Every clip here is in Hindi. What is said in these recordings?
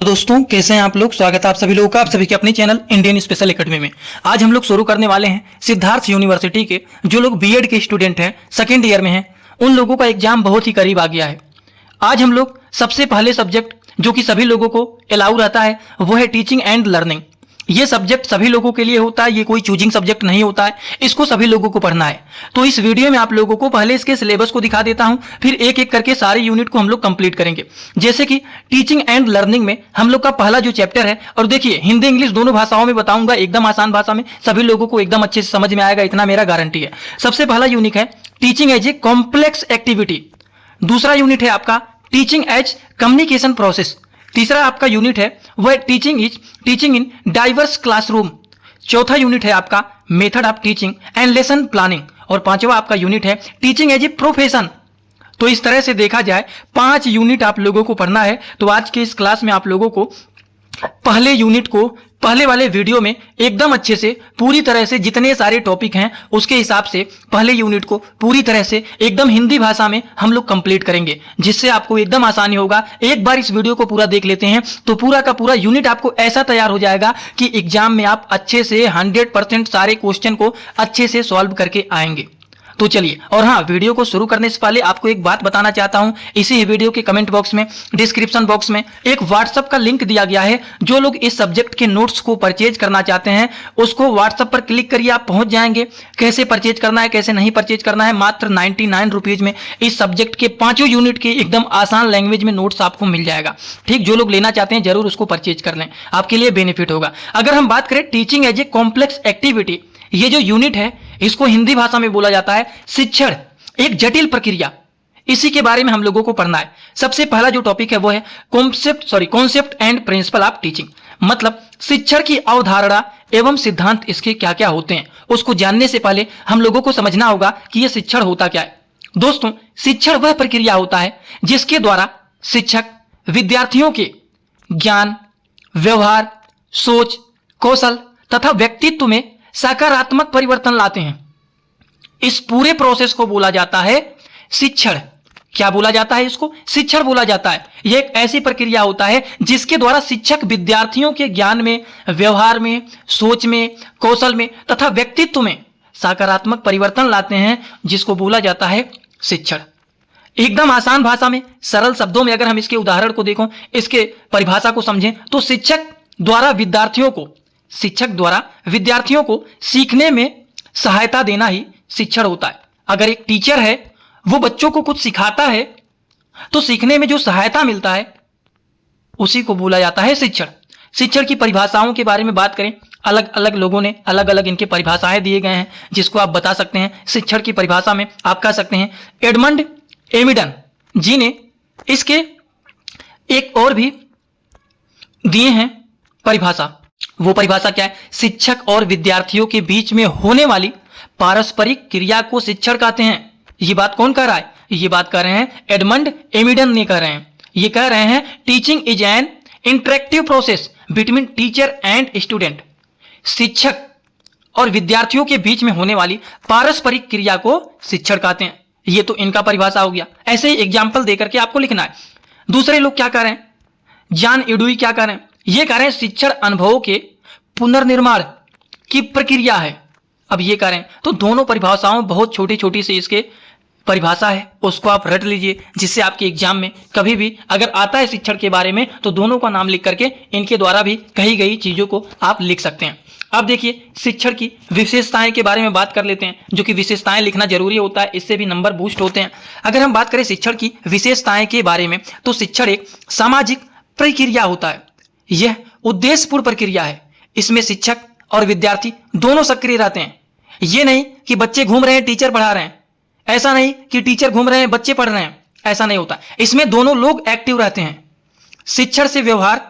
तो दोस्तों कैसे हैं आप लोग। स्वागत है आप सभी लोगों का आप सभी के अपने चैनल इंडियन स्पेशल एकेडमी में। आज हम लोग शुरू करने वाले हैं सिद्धार्थ यूनिवर्सिटी के जो लोग बीएड के स्टूडेंट हैं, सेकेंड ईयर में हैं, उन लोगों का एग्जाम बहुत ही करीब आ गया है। आज हम लोग सबसे पहले सब्जेक्ट जो कि सभी लोगों को अलाउ रहता है वो है टीचिंग एंड लर्निंग। ये सब्जेक्ट सभी लोगों के लिए होता है, ये कोई चूजिंग सब्जेक्ट नहीं होता है, इसको सभी लोगों को पढ़ना है। तो इस वीडियो में आप लोगों को पहले इसके सिलेबस को दिखा देता हूं, फिर एक एक करके सारे यूनिट को हम लोग कंप्लीट करेंगे। जैसे कि टीचिंग एंड लर्निंग में हम लोग का पहला जो चैप्टर है, और देखिए हिंदी इंग्लिश दोनों भाषाओं में बताऊंगा, एकदम आसान भाषा में, सभी लोगों को एकदम अच्छे से समझ में आएगा, इतना मेरा गारंटी है। सबसे पहला यूनिट है teaching as a complex activity. दूसरा यूनिट है आपका टीचिंग एज कम्युनिकेशन प्रोसेस। तीसरा आपका यूनिट है वह टीचिंग इन डाइवर्स क्लासरूम। चौथा यूनिट है आपका method of teaching and lesson planning. और पांचवा आपका यूनिट है टीचिंग एज ए प्रोफेशन। तो इस तरह से देखा जाए 5 यूनिट आप लोगों को पढ़ना है। तो आज के इस क्लास में आप लोगों को पहले यूनिट को पहले वाले वीडियो में एकदम अच्छे से पूरी तरह से जितने सारे टॉपिक हैं उसके हिसाब से पहले यूनिट को पूरी तरह से एकदम हिंदी भाषा में हम लोग कंप्लीट करेंगे, जिससे आपको एकदम आसानी होगा। एक बार इस वीडियो को पूरा देख लेते हैं तो पूरा का पूरा यूनिट आपको ऐसा तैयार हो जाएगा कि एग्जाम में आप अच्छे से 100% सारे क्वेश्चन को अच्छे से सॉल्व करके आएंगे। तो चलिए, और हाँ, वीडियो को शुरू करने से पहले आपको एक बात बताना चाहता हूं। इसी वीडियो के कमेंट बॉक्स में, डिस्क्रिप्शन बॉक्स में एक व्हाट्सएप का लिंक दिया गया है। जो लोग इस सब्जेक्ट के नोट्स को परचेज करना चाहते हैं उसको व्हाट्सएप पर क्लिक करिए, आप पहुंच जाएंगे। कैसे परचेज करना है, कैसे नहीं परचेज करना है, मात्र 99 रुपीज में इस सब्जेक्ट के 5 यूनिट के एकदम आसान लैंग्वेज में नोट्स आपको मिल जाएगा। ठीक, जो लोग लेना चाहते हैं जरूर उसको परचेज कर लें, आपके लिए बेनिफिट होगा। अगर हम बात करें teaching as a complex activity, ये जो यूनिट है इसको हिंदी भाषा में बोला जाता है शिक्षण एक जटिल प्रक्रिया। इसी के बारे में हम लोगों को पढ़ना है। सबसे पहला जो टॉपिक है वो है concept and principle of teaching. मतलब शिक्षण की अवधारणा एवं सिद्धांत इसके क्या क्या होते हैं, उसको जानने से पहले हम लोगों को समझना होगा कि यह शिक्षण होता क्या है। दोस्तों, शिक्षण वह प्रक्रिया होता है जिसके द्वारा शिक्षक विद्यार्थियों के ज्ञान, व्यवहार, सोच, कौशल तथा व्यक्तित्व में सकारात्मक परिवर्तन लाते हैं। इस पूरे प्रोसेस को बोला जाता है शिक्षण। क्या बोला जाता है इसको? शिक्षण बोला जाता है। यह एक ऐसी प्रक्रिया होता है जिसके द्वारा शिक्षक विद्यार्थियों के ज्ञान में, व्यवहार में, सोच में, कौशल में तथा व्यक्तित्व में सकारात्मक परिवर्तन लाते हैं, जिसको बोला जाता है शिक्षण। एकदम आसान भाषा में, सरल शब्दों में अगर हम इसके उदाहरण को देखो, इसके परिभाषा को समझें तो शिक्षक द्वारा विद्यार्थियों को सीखने में सहायता देना ही शिक्षण होता है। अगर एक टीचर है वो बच्चों को कुछ सिखाता है तो सीखने में जो सहायता मिलता है उसी को बोला जाता है शिक्षण। शिक्षण की परिभाषाओं के बारे में बात करें, अलग अलग लोगों ने अलग अलग इनके परिभाषाएं दिए गए हैं, जिसको आप बता सकते हैं। शिक्षण की परिभाषा में आप कह सकते हैं एडमंड एमिडन जी ने इसके एक और भी दिए हैं परिभाषा। वो परिभाषा क्या है? शिक्षक और विद्यार्थियों के बीच में होने वाली पारस्परिक क्रिया को शिक्षण कहते हैं। ये बात कौन कह रहा है? ये बात कह रहे हैं एडमंड एमिडन ने कह रहे हैं। ये कह रहे हैं teaching is an interactive process between teacher and student. शिक्षक और विद्यार्थियों के बीच में होने वाली पारस्परिक क्रिया को शिक्षण कहते हैं। ये तो इनका परिभाषा हो गया। ऐसे ही एग्जाम्पल देकर के आपको लिखना है। दूसरे लोग क्या कह रहे हैं? जॉन इडुई क्या कह रहे हैं? ये कह रहे हैं शिक्षण अनुभवों के पुनर्निर्माण की प्रक्रिया है। अब ये कह रहे हैं, तो दोनों परिभाषाओं बहुत छोटी छोटी सी इसके परिभाषा है, उसको आप रट लीजिए, जिससे आपके एग्जाम में कभी भी अगर आता है शिक्षण के बारे में तो दोनों का नाम लिख करके इनके द्वारा भी कही गई चीजों को आप लिख सकते हैं। अब देखिए शिक्षण की विशेषताएं के बारे में बात कर लेते हैं, जो कि विशेषताएं लिखना जरूरी होता है, इससे भी नंबर बूस्ट होते हैं। अगर हम बात करें शिक्षण की विशेषताएं के बारे में तो शिक्षण एक सामाजिक प्रक्रिया होता है। यह उद्देश्यपूर्ण प्रक्रिया है। इसमें शिक्षक और विद्यार्थी दोनों सक्रिय रहते हैं। यह नहीं कि बच्चे घूम रहे हैं टीचर पढ़ा रहे हैं, ऐसा नहीं कि टीचर घूम रहे हैं बच्चे पढ़ रहे हैं, ऐसा नहीं होता। इसमें दोनों लोग एक्टिव रहते हैं। शिक्षण से व्यवहार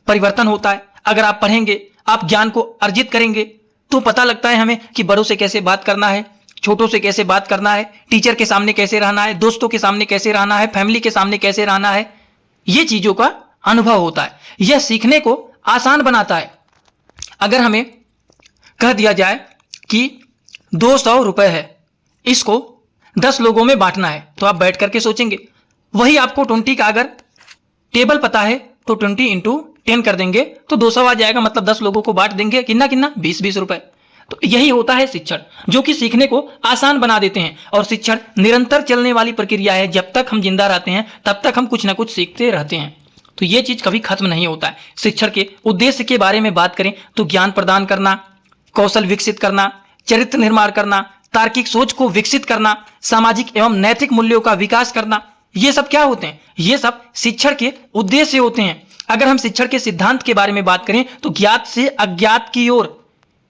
परिवर्तन होता है। अगर आप पढ़ेंगे, आप ज्ञान को अर्जित करेंगे तो पता लगता है हमें कि बड़ों से कैसे बात करना है, छोटों से कैसे बात करना है, टीचर के सामने कैसे रहना है, दोस्तों के सामने कैसे रहना है, फैमिली के सामने कैसे रहना है। ये चीजों का अनुभव होता है। यह सीखने को आसान बनाता है। अगर हमें कह दिया जाए कि 200 रुपए है, इसको 10 लोगों में बांटना है, तो आप बैठ करके सोचेंगे। वही आपको 20 का अगर टेबल पता है तो 20 × 10 कर देंगे तो 200 आ जाएगा, मतलब 10 लोगों को बांट देंगे, कितना कितना 20-20 रुपए। तो यही होता है शिक्षण, जो कि सीखने को आसान बना देते हैं। और शिक्षण निरंतर चलने वाली प्रक्रिया है, जब तक हम जिंदा रहते हैं तब तक हम कुछ ना कुछ सीखते रहते हैं। तो ये चीज कभी खत्म नहीं होता है। शिक्षण के उद्देश्य के बारे में बात करें तो ज्ञान प्रदान करना, कौशल विकसित करना, चरित्र निर्माण करना, तार्किक सोच को विकसित करना, सामाजिक एवं नैतिक मूल्यों का विकास करना, ये सब क्या होते हैं? ये सब शिक्षण के उद्देश्य होते हैं। अगर हम शिक्षण के सिद्धांत के बारे में बात करें तो ज्ञात से अज्ञात की ओर,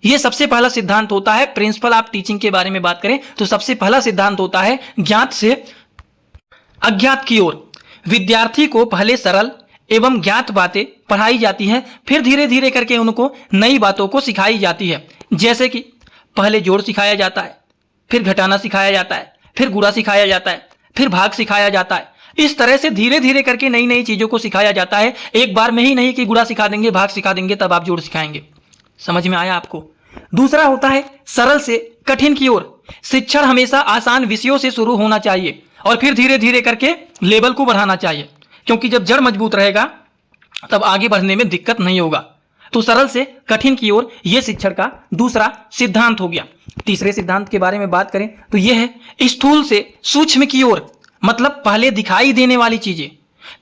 ये सबसे पहला सिद्धांत होता है। प्रिंसिपल ऑफ टीचिंग के बारे में बात करें तो सबसे पहला सिद्धांत होता है ज्ञात से अज्ञात की ओर। विद्यार्थी को पहले सरल एवं ज्ञात बातें पढ़ाई जाती है, फिर धीरे धीरे करके उनको नई बातों को सिखाई जाती है। जैसे कि पहले जोड़ सिखाया जाता है, फिर घटाना सिखाया जाता है, फिर गुणा सिखाया जाता है, फिर भाग सिखाया जाता है। इस तरह से धीरे धीरे करके नई नई चीजों को सिखाया जाता है। एक बार में ही नहीं कि गुणा सिखा देंगे, भाग सिखा देंगे, तब आप जोड़ सिखाएंगे। समझ में आया आपको? दूसरा होता है सरल से कठिन की ओर। शिक्षण हमेशा आसान विषयों से शुरू होना चाहिए और फिर धीरे धीरे करके लेवल को बढ़ाना चाहिए, क्योंकि जब जड़ मजबूत रहेगा तब आगे बढ़ने में दिक्कत नहीं होगा। तो सरल से कठिन की ओर, यह शिक्षण का दूसरा सिद्धांत हो गया। तीसरे सिद्धांत के बारे में बात करें तो यह है स्थूल से सूक्ष्म की ओर। मतलब पहले दिखाई देने वाली चीजें,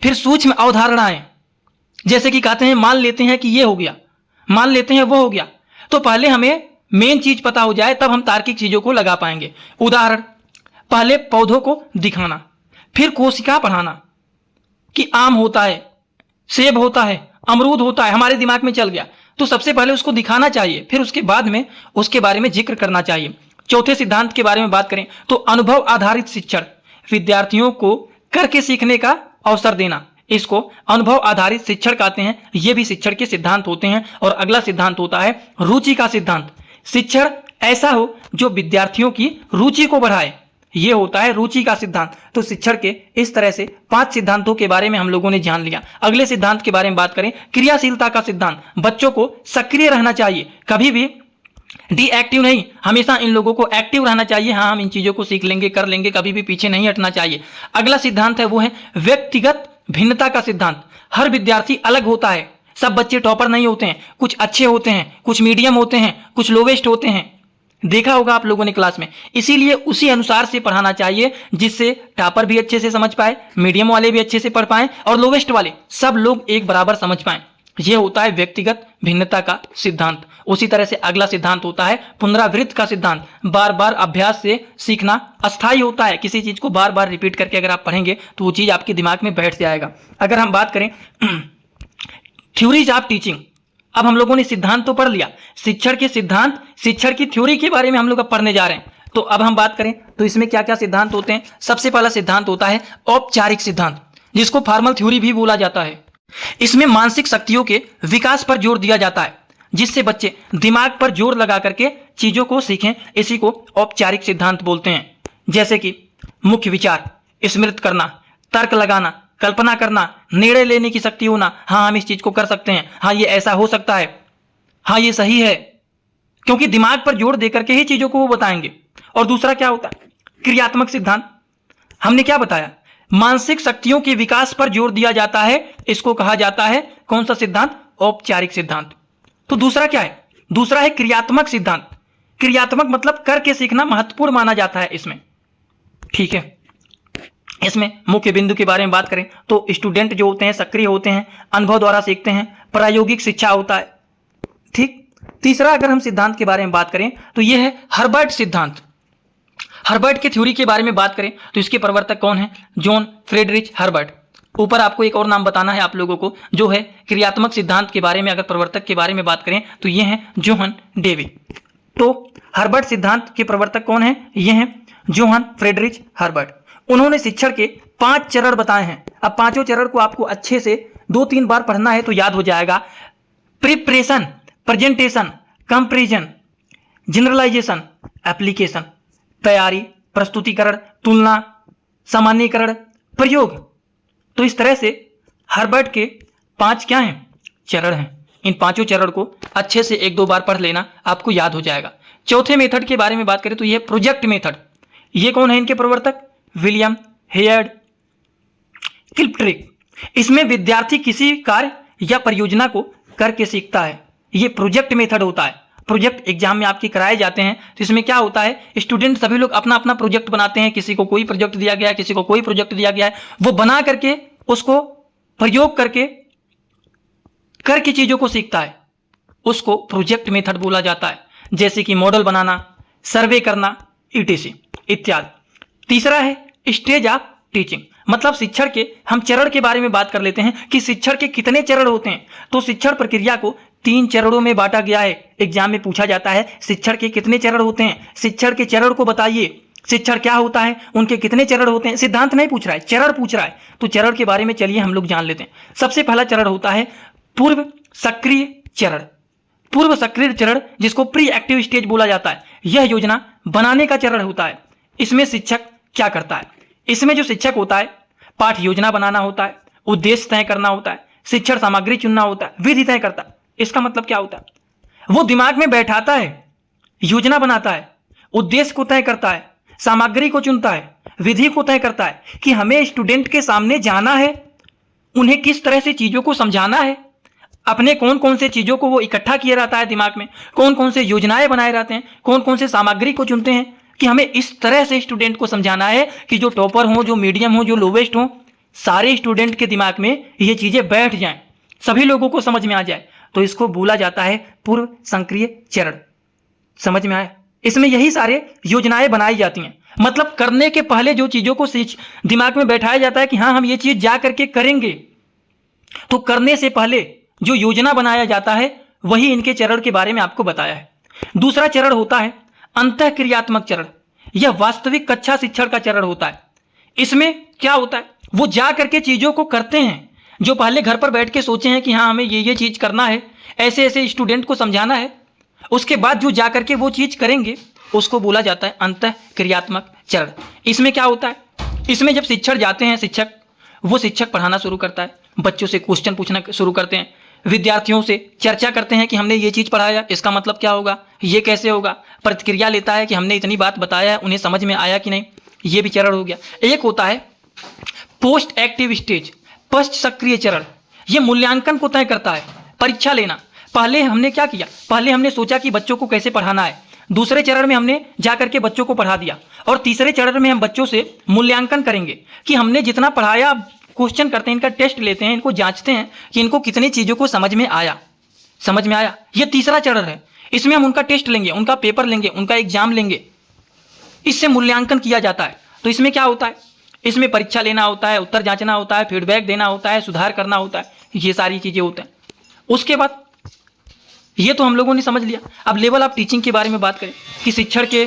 फिर सूक्ष्म अवधारणाएं। जैसे कि कहते हैं, मान लेते हैं कि ये हो गया, मान लेते हैं वो हो गया, तो पहले हमें मेन चीज पता हो जाए तब हम तार्किक चीजों को लगा पाएंगे। उदाहरण, पहले पौधों को दिखाना, फिर कोशिका पढ़ाना कि आम होता है, सेब होता है, अमरूद होता है, हमारे दिमाग में चल गया तो सबसे पहले उसको दिखाना चाहिए, फिर उसके बाद में उसके बारे में जिक्र करना चाहिए। चौथे सिद्धांत के बारे में बात करें तो अनुभव आधारित शिक्षण। विद्यार्थियों को करके सीखने का अवसर देना, इसको अनुभव आधारित शिक्षण कहते हैं। ये भी शिक्षण के सिद्धांत होते हैं। और अगला सिद्धांत होता है रुचि का सिद्धांत। शिक्षण ऐसा हो जो विद्यार्थियों की रुचि को बढ़ाए, ये होता है रुचि का सिद्धांत। तो शिक्षण के इस तरह से 5 सिद्धांतों के बारे में हम लोगों ने जान लिया। अगले सिद्धांत के बारे में बात करें, क्रियाशीलता का सिद्धांत। बच्चों को सक्रिय रहना चाहिए, कभी भी डीएक्टिव नहीं, हमेशा इन लोगों को एक्टिव रहना चाहिए। हाँ, हम इन चीजों को सीख लेंगे, कर लेंगे, कभी भी पीछे नहीं हटना चाहिए। अगला सिद्धांत है वो है व्यक्तिगत भिन्नता का सिद्धांत। हर विद्यार्थी अलग होता है, सब बच्चे टॉपर नहीं होते हैं, कुछ अच्छे होते हैं, कुछ मीडियम होते हैं, कुछ लोवेस्ट होते हैं। देखा होगा आप लोगों ने क्लास में। इसीलिए उसी अनुसार से पढ़ाना चाहिए जिससे टॉपर भी अच्छे से समझ पाए, मीडियम वाले भी अच्छे से पढ़ पाए और लोवेस्ट वाले सब लोग एक बराबर समझ पाए। यह होता है व्यक्तिगत भिन्नता का सिद्धांत। उसी तरह से अगला सिद्धांत होता है पुनरावृत्त का सिद्धांत। बार बार अभ्यास से सीखना अस्थायी होता है। किसी चीज को बार बार रिपीट करके अगर आप पढ़ेंगे तो वो चीज आपके दिमाग में बैठ जाएगा। अगर हम बात करें थ्योरीज ऑफ टीचिंग, अब हम लोगों ने सिद्धांत तो पढ़ लिया, शिक्षण के सिद्धांत, शिक्षण की थ्योरी के बारे में हम लोग अब पढ़ने जा रहे हैं। तो अब हम बात करें तो इसमें क्या क्या सिद्धांत होते हैं। सबसे पहला सिद्धांत होता है औपचारिक सिद्धांत, जिसको फॉर्मल थ्योरी भी बोला जाता है। इसमें मानसिक शक्तियों के विकास पर जोर दिया जाता है, जिससे बच्चे दिमाग पर जोर लगा करके चीजों को सीखें। इसी को औपचारिक सिद्धांत बोलते हैं। जैसे कि मुख्य विचार, स्मृत करना, तर्क लगाना, कल्पना करना, निर्णय लेने की शक्ति होना। हाँ, हम इस चीज को कर सकते हैं, हाँ ये ऐसा हो सकता है, हाँ ये सही है, क्योंकि दिमाग पर जोर देकर के ही चीजों को वो बताएंगे। और दूसरा क्या होता है क्रियात्मक सिद्धांत। हमने क्या बताया, मानसिक शक्तियों के विकास पर जोर दिया जाता है। इसको कहा जाता है कौन सा सिद्धांत? औपचारिक सिद्धांत। तो दूसरा क्या है? दूसरा है क्रियात्मक सिद्धांत। क्रियात्मक मतलब करके सीखना महत्वपूर्ण माना जाता है इसमें। ठीक है, इसमें मुख्य बिंदु के बारे में बात करें तो स्टूडेंट जो होते हैं सक्रिय होते हैं, अनुभव द्वारा सीखते हैं, प्रायोगिक शिक्षा होता है। ठीक। तीसरा अगर हम सिद्धांत के बारे में बात करें तो यह है हर्बर्ट सिद्धांत। हर्बर्ट की थ्योरी के बारे में बात करें तो इसके प्रवर्तक कौन है? John Friedrich Herbert. ऊपर आपको एक और नाम बताना है आप लोगों को, जो है क्रियात्मक सिद्धांत के बारे में अगर प्रवर्तक के बारे में बात करें तो ये हैं जोहन डेवी। तो हर्बर्ट सिद्धांत के प्रवर्तक कौन है? ये हैं जोहन फ्रेडरिच हर्बर्ट। उन्होंने शिक्षण के 5 चरण बताए हैं। अब पांचों चरण को आपको अच्छे से 2-3 बार पढ़ना है तो याद हो जाएगा। Preparation, presentation, comparison, generalization, application. तैयारी, प्रस्तुतिकरण, तुलना, सामान्यीकरण, प्रयोग। तो इस तरह से हर्बर्ट के 5 क्या हैं? चरण हैं। इन 5 चरण को अच्छे से 1-2 बार पढ़ लेना, आपको याद हो जाएगा। चौथे मेथड के बारे में बात करें तो यह प्रोजेक्ट मेथड। ये कौन है इनके प्रवर्तक? William Heard Kilpatrick. इसमें विद्यार्थी किसी कार्य या परियोजना को करके सीखता है। ये प्रोजेक्ट मेथड होता है। प्रोजेक्ट एग्जाम में आपके कराए जाते हैं, तो इसमें क्या होता है, स्टूडेंट सभी लोग अपना अपना प्रोजेक्ट बनाते हैं। किसी को कोई प्रोजेक्ट दिया गया है, किसी को कोई प्रोजेक्ट दिया गया है, वो बना करके उसको प्रयोग करके चीजों को सीखता है। उसको प्रोजेक्ट मेथड बोला जाता है, जैसे कि मॉडल बनाना, सर्वे करना, ईटीसी इत्यादि। तीसरा है स्टेज ऑफ टीचिंग, मतलब शिक्षण के हम चरण के बारे में बात कर लेते हैं कि शिक्षण के कितने चरण होते हैं। तो शिक्षण प्रक्रिया को 3 चरणों में बांटा गया है। एग्जाम में पूछा जाता है शिक्षण के कितने चरण होते हैं, शिक्षण के चरण को बताइए, शिक्षण क्या होता है, उनके कितने चरण होते हैं। सिद्धांत नहीं पूछ रहा है, चरण पूछ रहा है। तो चरण के बारे में चलिए हम लोग जान लेते हैं। सबसे पहला चरण होता है पूर्व सक्रिय चरण। पूर्व सक्रिय चरण जिसको प्री एक्टिव स्टेज बोला जाता है, यह योजना बनाने का चरण होता है। इसमें शिक्षक क्या करता है, इसमें जो शिक्षक होता है पाठ योजना बनाना होता है, उद्देश्य तय करना होता है, शिक्षण सामग्री चुनना होता है, विधि तय करता है। इसका मतलब क्या होता है, वो दिमाग में बैठाता है, योजना बनाता है, उद्देश्य को तय करता है, सामग्री को चुनता है, विधि को तय करता है कि हमें स्टूडेंट के सामने जाना है, उन्हें किस तरह से चीजों को समझाना है, अपने कौन कौन से चीजों को वो इकट्ठा किए रहता है दिमाग में, कौन कौन से योजनाएं बनाए रहते हैं, कौन कौन से सामग्री को चुनते हैं कि हमें इस तरह से स्टूडेंट को समझाना है कि जो टॉपर हो, जो मीडियम हो, जो लोवेस्ट हो, सारे स्टूडेंट के दिमाग में ये चीजें बैठ जाएं, सभी लोगों को समझ में आ जाए। तो इसको बोला जाता है पूर्व सक्रिय चरण। समझ में आया? इसमें यही सारे योजनाएं बनाई जाती हैं, मतलब करने के पहले जो चीजों को दिमाग में बैठाया जाता है कि हाँ हम ये चीज जा करके करेंगे। तो करने से पहले जो योजना बनाया जाता है वही इनके चरण के बारे में आपको बताया है। दूसरा चरण होता है अंतःक्रियात्मक चरण। यह वास्तविक कक्षा शिक्षण का चरण होता है। इसमें क्या होता है, वो जा करके चीजों को करते हैं जो पहले घर पर बैठ के सोचे हैं कि हाँ हमें ये चीज करना है, ऐसे ऐसे स्टूडेंट को समझाना है। उसके बाद जो जा करके वो चीज करेंगे उसको बोला जाता है अंतःक्रियात्मक चरण। इसमें क्या होता है, इसमें जब शिक्षण जाते हैं शिक्षक पढ़ाना शुरू करता है, बच्चों से क्वेश्चन पूछना शुरू करते हैं, विद्यार्थियों से चर्चा करते हैं कि हमने ये चीज पढ़ाया, इसका मतलब क्या होगा, ये कैसे होगा, प्रतिक्रिया लेता है कि हमने इतनी बात बताया है, उन्हें समझ में आया कि नहीं, ये भी चरण हो गया। एक होता है पोस्ट एक्टिव स्टेज, पश्च सक्रिय चरण। ये मूल्यांकन को तय करता है, परीक्षा लेना। पहले हमने क्या किया, पहले हमने सोचा कि बच्चों को कैसे पढ़ाना है, दूसरे चरण में हमने जाकर के बच्चों को पढ़ा दिया, और तीसरे चरण में हम बच्चों से मूल्यांकन करेंगे कि हमने जितना पढ़ाया, क्वेश्चन करते हैं, इनका टेस्ट लेते हैं, इनको जांचते हैं कि इनको कितनी चीजों को समझ में आया। ये तीसरा चरण है। इसमें हम उनका टेस्ट लेंगे, उनका पेपर लेंगे, उनका एग्जाम लेंगे, इससे मूल्यांकन किया जाता है। तो इसमें क्या होता है, इसमें परीक्षा लेना होता है, उत्तर जांचना होता है, फीडबैक देना होता है, सुधार करना होता है, ये सारी चीजें होते हैं। उसके बाद ये तो हम लोगों ने समझ लिया। अब लेवल ऑफ टीचिंग के बारे में बात करें कि शिक्षण के,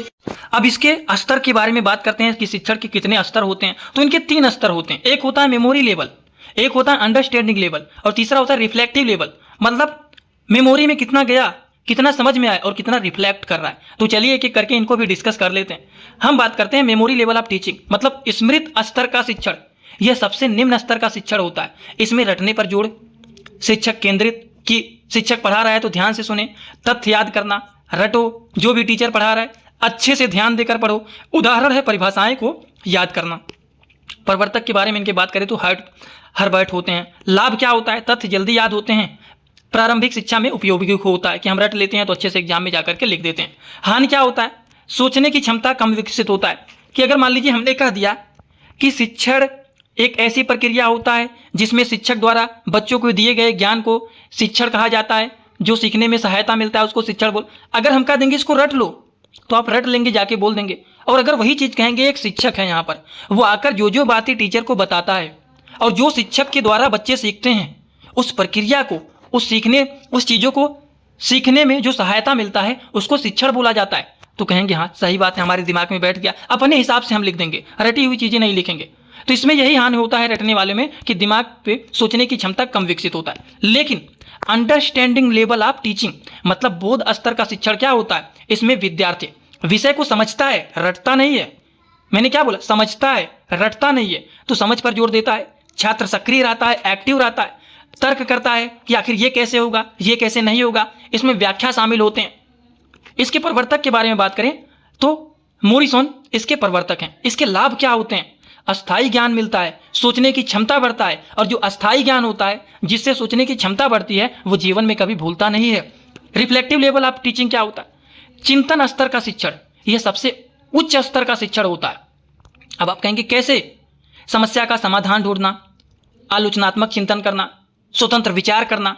अब इसके स्तर के बारे में बात करते हैं कि शिक्षण के कितने स्तर होते हैं। तो इनके 3 स्तर होते हैं। एक होता है मेमोरी लेवल, एक होता है अंडरस्टैंडिंग लेवल, और तीसरा होता है रिफ्लेक्टिव लेवल। मतलब मेमोरी में कितना गया, कितना समझ में आया और कितना रिफ्लेक्ट कर रहा है। तो चलिए एक एक करके इनको भी डिस्कस कर लेते हैं। हम बात करते हैं मेमोरी लेवल ऑफ टीचिंग, मतलब स्मृत स्तर का शिक्षण। यह सबसे निम्न स्तर का शिक्षण होता है। इसमें रटने पर जोड़, शिक्षक केंद्रित कि शिक्षक पढ़ा रहा है तो ध्यान से सुने, तथ्य याद करना, रटो, जो भी टीचर पढ़ा रहा है अच्छे से ध्यान देकर पढ़ो। उदाहरण है परिभाषाएं को याद करना। प्रवर्तक के बारे में इनके बात करें तो हर्बर्ट होते हैं। लाभ क्या होता है, तथ्य जल्दी याद होते हैं, प्रारंभिक शिक्षा में उपयोगी होता है कि हम रट लेते हैं तो अच्छे से एग्जाम में जाकर के लिख देते हैं। हानि क्या होता है, सोचने की क्षमता कम विकसित होता है कि अगर मान लीजिए हमने कह दिया कि शिक्षण एक ऐसी प्रक्रिया होता है जिसमें शिक्षक द्वारा बच्चों को दिए गए ज्ञान को शिक्षण कहा जाता है, जो सीखने में सहायता मिलता है उसको शिक्षण बोल। अगर हम कह देंगे इसको रट लो तो आप रट लेंगे, जाके बोल देंगे। और अगर वही चीज कहेंगे एक शिक्षक है यहाँ पर, वो आकर जो बातें टीचर को बताता है और जो शिक्षक के द्वारा बच्चे सीखते हैं, उस प्रक्रिया को, उस चीजों को सीखने में जो सहायता मिलता है उसको शिक्षण बोला जाता है। तो कहेंगे हाँ सही बात है, हमारे दिमाग में बैठ गया, अपने हिसाब से हम लिख देंगे, रटी हुई चीजें नहीं लिखेंगे। तो इसमें यही हानि होता है रटने वाले में कि दिमाग पे सोचने की क्षमता कम विकसित होता है। लेकिन अंडरस्टैंडिंग लेवल ऑफ टीचिंग, मतलब बोध स्तर का शिक्षण क्या होता है, इसमें विद्यार्थी विषय को समझता है, रटता नहीं है। मैंने क्या बोला, समझता है, रटता नहीं है। तो समझ पर जोर देता है, छात्र सक्रिय रहता है, एक्टिव रहता है, तर्क करता है कि आखिर ये कैसे होगा, ये कैसे नहीं होगा। इसमें व्याख्या शामिल होते हैं। इसके प्रवर्तक के बारे में बात करें तो मोरिसन इसके प्रवर्तक हैं। इसके लाभ क्या होते हैं, अस्थाई ज्ञान मिलता है, सोचने की क्षमता बढ़ता है, और जो अस्थाई ज्ञान होता है जिससे सोचने की क्षमता बढ़ती है वो जीवन में कभी भूलता नहीं है। रिफ्लेक्टिव लेवल ऑफ टीचिंग क्या होता है? चिंतन स्तर का शिक्षण, यह सबसे उच्च स्तर का शिक्षण होता है। अब आप कहेंगे कैसे? समस्या का समाधान ढूंढना, आलोचनात्मक चिंतन करना, स्वतंत्र विचार करना,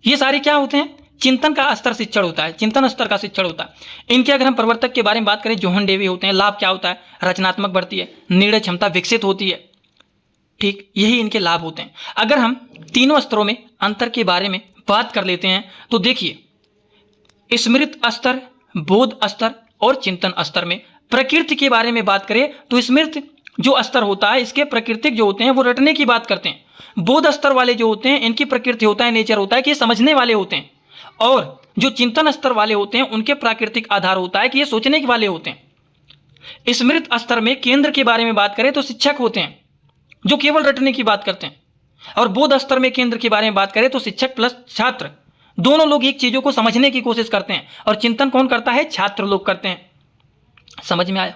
ये सारे क्या होते हैं? चिंतन का स्तर शिक्षण होता है, चिंतन स्तर का शिक्षण होता है। इनके अगर हम प्रवर्तक के बारे में बात करें, जोहन डेवी होते हैं। लाभ क्या होता है? रचनात्मक बढ़ती है, निर्णय क्षमता विकसित होती है। ठीक, यही इनके लाभ होते हैं। अगर हम तीनों स्तरों में अंतर के बारे में बात कर लेते हैं तो देखिए, स्मृत स्तर, बोध स्तर और चिंतन स्तर में प्रकृति के बारे में बात करें तो स्मृत जो स्तर होता है इसके प्राकृतिक जो होते हैं वो रटने की बात करते हैं। बोध स्तर वाले जो होते हैं इनकी प्रकृति होता है, नेचर होता है कि ये समझने वाले होते हैं। और जो चिंतन स्तर वाले होते हैं उनके प्राकृतिक आधार होता है कि ये सोचने के वाले होते हैं। स्मृत स्तर में केंद्र के बारे में बात करें तो शिक्षक होते हैं जो केवल रटने की बात करते हैं। और बोध स्तर में केंद्र के बारे में बात करें तो शिक्षक प्लस छात्र दोनों लोग एक चीजों को समझने की कोशिश करते हैं। और चिंतन कौन करता है? छात्र लोग करते हैं। समझ में आया?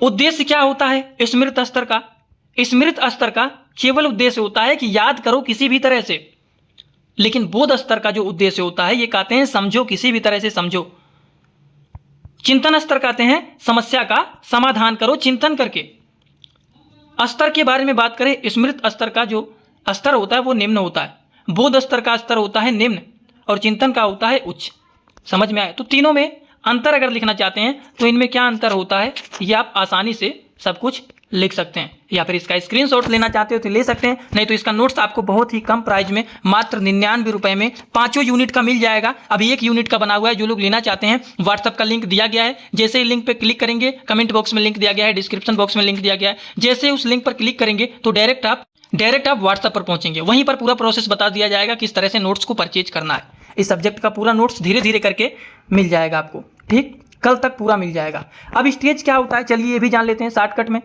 उद्देश्य क्या होता है स्मृत स्तर का? स्मृत स्तर का केवल उद्देश्य होता है कि याद करो किसी भी तरह से। लेकिन बोध स्तर का जो उद्देश्य होता है ये कहते हैं समझो, किसी भी तरह से समझो। चिंतन स्तर कहते हैं समस्या का समाधान करो चिंतन करके। स्तर के बारे में बात करें, स्मृत स्तर का जो स्तर होता है वो निम्न होता है, बोध स्तर का स्तर होता है निम्न, और चिंतन का होता है उच्च। समझ में आए? तो तीनों में अंतर अगर लिखना चाहते हैं तो इनमें क्या अंतर होता है ये आप आसानी से सब कुछ लिख सकते हैं, या फिर इसका स्क्रीनशॉट लेना चाहते हो तो ले सकते हैं। नहीं तो इसका नोट्स आपको बहुत ही कम प्राइस में मात्र 99 रुपए में 5 यूनिट का मिल जाएगा। अभी 1 यूनिट का बना हुआ है। जो लोग लेना चाहते हैं व्हाट्सअप का लिंक दिया गया है, जैसे ही लिंक पर क्लिक करेंगे, कमेंट बॉक्स में लिंक दिया गया है, डिस्क्रिप्शन बॉक्स में लिंक दिया गया है, जैसे ही उस लिंक पर क्लिक करेंगे तो डायरेक्ट आप व्हाट्सएप पर पहुंचेंगे। वहीं पर पूरा प्रोसेस बता दिया जाएगा किस तरह से नोट्स को परचेज करना है। इस सब्जेक्ट का पूरा नोट्स धीरे धीरे करके मिल जाएगा आपको। ठीक, कल तक पूरा मिल जाएगा। अब स्टेज क्या होता है चलिए ये भी जान लेते हैं शॉर्टकट में।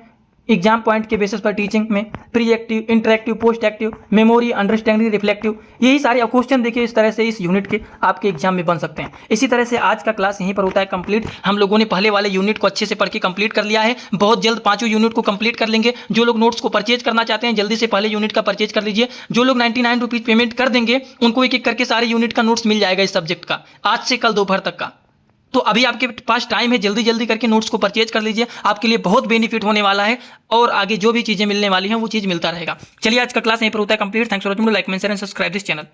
एग्जाम पॉइंट के बेसिस पर टीचिंग में pre active, interactive, post active, memory, understanding, reflective, यही सारे क्वेश्चन देखिए इस तरह से इस यूनिट के आपके एग्जाम में बन सकते हैं। इसी तरह से आज का क्लास यहीं पर होता है कंप्लीट। हम लोगों ने पहले वाले यूनिट को अच्छे से पढ़ के कंप्लीट कर लिया है। बहुत जल्द 5 यूनिट को कंप्लीट कर लेंगे। जो लोग नोट्स को परचेज करना चाहते हैं जल्दी से पहले यूनिट का परचेज कर लीजिए। जो लोग 99 रुपीज़ पेमेंट कर देंगे उनको एक एक करके सारे यूनिट का नोट्स मिल जाएगा इस सब्जेक्ट का, आज से कल दोपहर तक का। तो अभी आपके पास टाइम है, जल्दी जल्दी करके नोट्स को परचेज कर लीजिए। आपके लिए बहुत बेनिफिट होने वाला है और आगे जो भी चीज़ें मिलने वाली हैं वो चीज़ मिलता रहेगा। चलिए आज का क्लास यहीं पर होता है complete. Thanks for watching. Like, share and subscribe this channel.